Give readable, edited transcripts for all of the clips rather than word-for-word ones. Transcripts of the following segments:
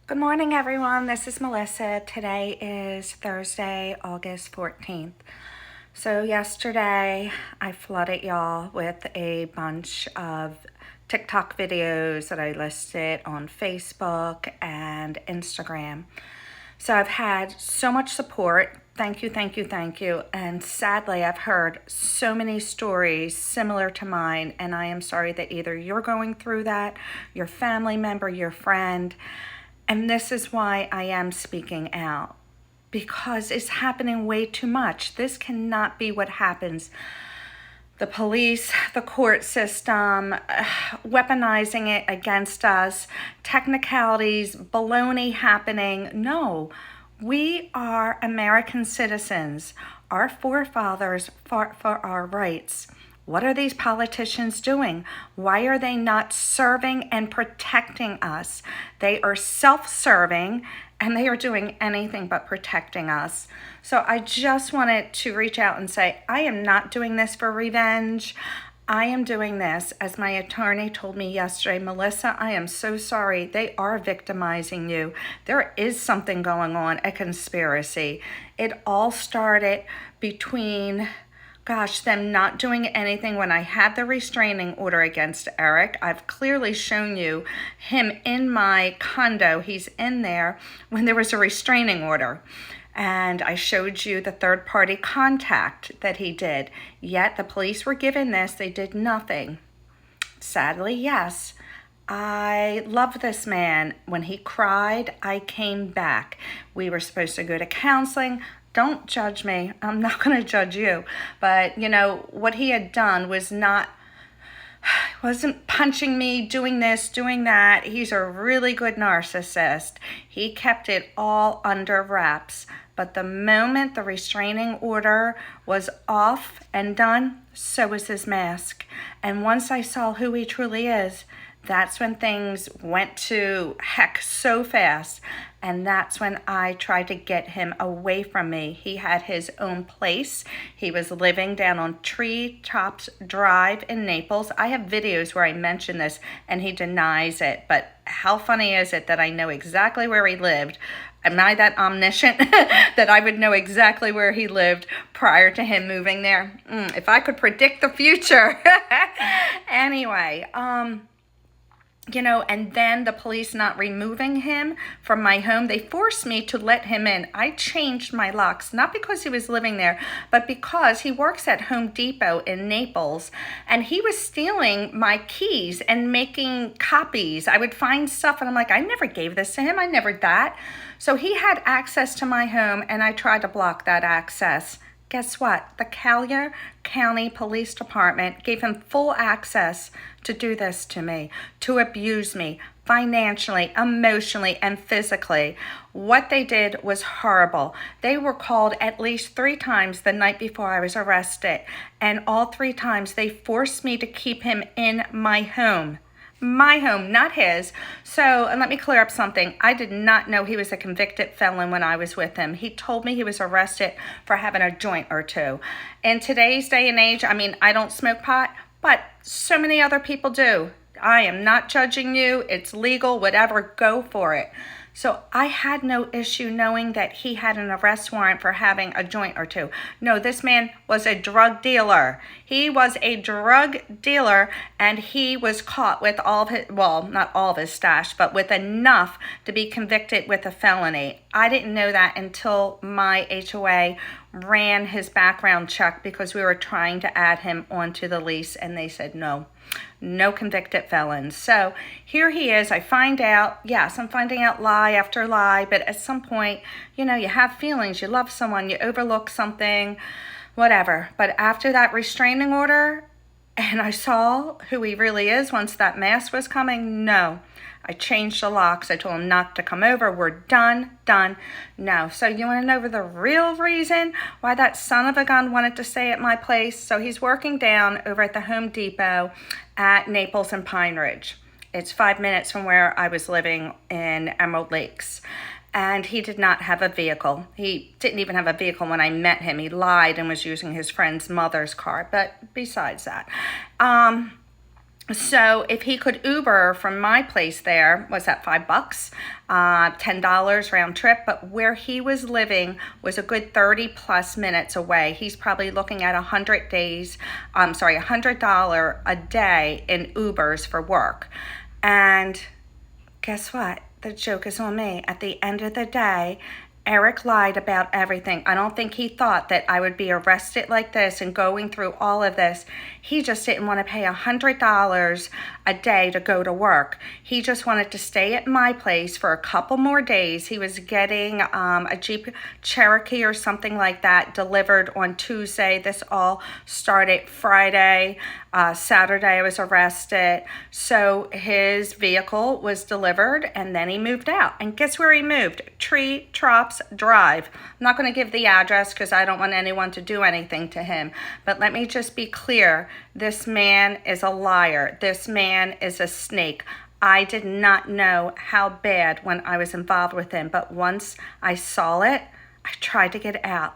Good morning, everyone. This is Melissa. Today is Thursday, August 14th. So yesterday, I flooded y'all with a bunch of TikTok videos that I listed on Facebook and Instagram. So I've had so much support. Thank you, thank you, thank you. And sadly, I've heard so many stories similar to mine, and I am sorry that either you're going through that, your family member, your friend, and this is why I am speaking out, because it's happening way too much. This cannot be what happens. The police, the court system, weaponizing it against us, technicalities, baloney happening. No, we are American citizens. Our forefathers fought for our rights. What are these politicians doing? Why are they not serving and protecting us? They are self-serving and they are doing anything but protecting us. So I just wanted to reach out and say, I am not doing this for revenge. I am doing this, as my attorney told me yesterday, Melissa, I am so sorry. They are victimizing you. There is something going on, a conspiracy. It all started between them not doing anything when I had the restraining order against Eric. I've clearly shown you him in my condo. He's in there when there was a restraining order. And I showed you the third-party contact that he did. Yet the police were given this. They did nothing. Sadly, yes. I love this man. When he cried, I came back. We were supposed to go to counseling. Don't judge me. I'm not going to judge you. But, what he had done wasn't punching me, doing this, doing that. He's a really good narcissist. He kept it all under wraps. But the moment the restraining order was off and done, so was his mask. And once I saw who he truly is, that's when things went to heck so fast. And that's when I tried to get him away from me. He had his own place. He was living down on Treetops Drive in Naples. I have videos where I mention this and he denies it. But how funny is it that I know exactly where he lived? Am I that omniscient that I would know exactly where he lived prior to him moving there? If I could predict the future. Anyway, and then the police not removing him from my home, they forced me to let him in. I changed my locks, not because he was living there, but because he works at Home Depot in Naples, and he was stealing my keys and making copies. I would find stuff, and I'm like, I never gave this to him. I never that. So he had access to my home, and I tried to block that access. Guess what? The Collier County Police Department gave him full access to do this to me, to abuse me financially, emotionally, and physically. What they did was horrible. They were called at least 3 times the night before I was arrested, and all 3 times they forced me to keep him in my home. My home, not his. So, and let me clear up something. I did not know he was a convicted felon when I was with him. He told me he was arrested for having a joint or 2. In today's day and age, I don't smoke pot, but so many other people do. I am not judging you. It's legal, whatever, go for it. So I had no issue knowing that he had an arrest warrant for having a joint or 2. No, this man was a drug dealer. He was a drug dealer, and he was caught with all of his, well, not all of his stash, but with enough to be convicted with a felony. I didn't know that until my HOA ran his background check because we were trying to add him onto the lease, and they said no convicted felons. So here he is. I find out, yes, I'm finding out lie after lie, but at some point, you have feelings, you love someone, you overlook something, whatever. But after that restraining order, and I saw who he really is once that mask was coming, no. I changed the locks. I told him not to come over. We're done. No. So you want to know the real reason why that son of a gun wanted to stay at my place? So he's working down over at the Home Depot at Naples and Pine Ridge. It's 5 minutes from where I was living in Emerald Lakes. And he did not have a vehicle. He didn't even have a vehicle when I met him. He lied and was using his friend's mother's car. But besides that, So if he could Uber from my place there, was that $5? $10 round trip, but where he was living was a good 30 plus minutes away. He's probably looking at $100 a day in Ubers for work. And guess what? The joke is on me. At the end of the day, Eric lied about everything. I don't think he thought that I would be arrested like this and going through all of this. He just didn't want to pay $100 a day to go to work. He just wanted to stay at my place for a couple more days. He was getting a Jeep Cherokee or something like that delivered on Tuesday. This all started Friday. Saturday I was arrested. So his vehicle was delivered and then he moved out. And guess where he moved? Tree Trops Drive. I'm not going to give the address because I don't want anyone to do anything to him. But let me just be clear. This man is a liar. This man is a snake. I did not know how bad when I was involved with him. But once I saw it, I tried to get out.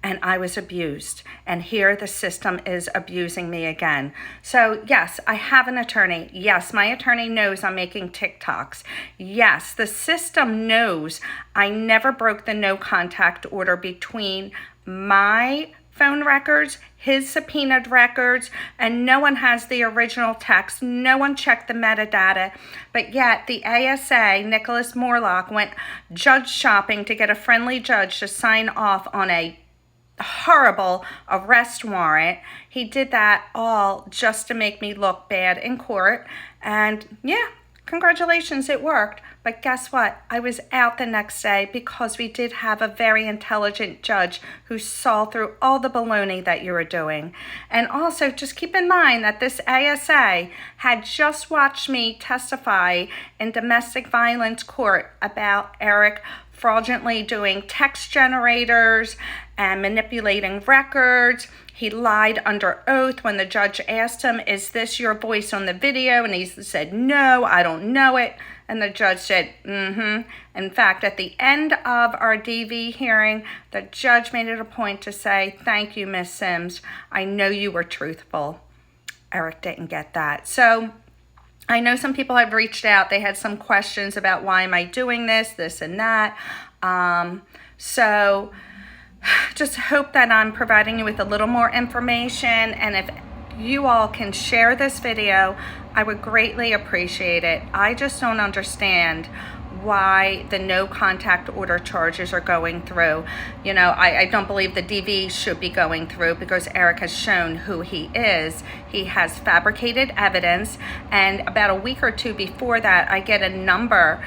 And I was abused. And here the system is abusing me again. So yes, I have an attorney. Yes, my attorney knows I'm making TikToks. Yes, the system knows I never broke the no contact order between my phone records, his subpoenaed records, and no one has the original text. No one checked the metadata. But yet the ASA, Nicholas Morlock, went judge shopping to get a friendly judge to sign off on a horrible arrest warrant. He did that all just to make me look bad in court. And yeah, congratulations, it worked. But guess what? I was out the next day because we did have a very intelligent judge who saw through all the baloney that you were doing. And also just keep in mind that this ASA had just watched me testify in domestic violence court about Eric fraudulently doing text generators and manipulating records. He lied under oath when the judge asked him, "Is this your voice on the video?" And he said, "No, I don't know it." And the judge said, In fact, at the end of our DV hearing, the judge made it a point to say, "Thank you, Miss Sims. I know you were truthful." Eric didn't get that. So I know some people have reached out. They had some questions about why am I doing this and that. So just hope that I'm providing you with a little more information. And if you all can share this video, I would greatly appreciate it. I just don't understand why the no contact order charges are going through. You know, I don't believe the DV should be going through because Eric has shown who he is. He has fabricated evidence, and about a week or two before that, I get a number,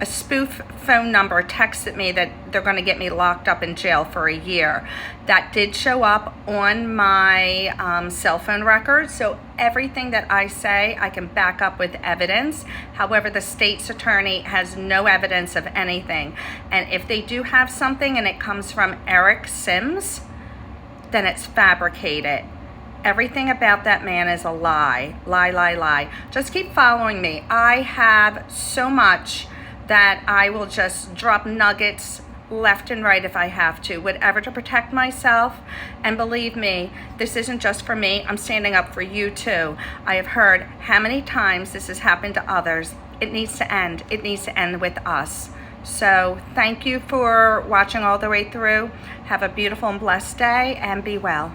a spoof phone number texted me that they're going to get me locked up in jail for a year. That did show up on my cell phone records. So everything that I say, I can back up with evidence. However, the state's attorney has no evidence of anything. And if they do have something and it comes from Eric Sims, then it's fabricated. Everything about that man is a lie. Lie. Just keep following me. I have so much that I will just drop nuggets left and right if I have to, whatever to protect myself. And believe me, this isn't just for me. I'm standing up for you too. I have heard how many times this has happened to others. It needs to end. It needs to end with us. So thank you for watching all the way through. Have a beautiful and blessed day and be well.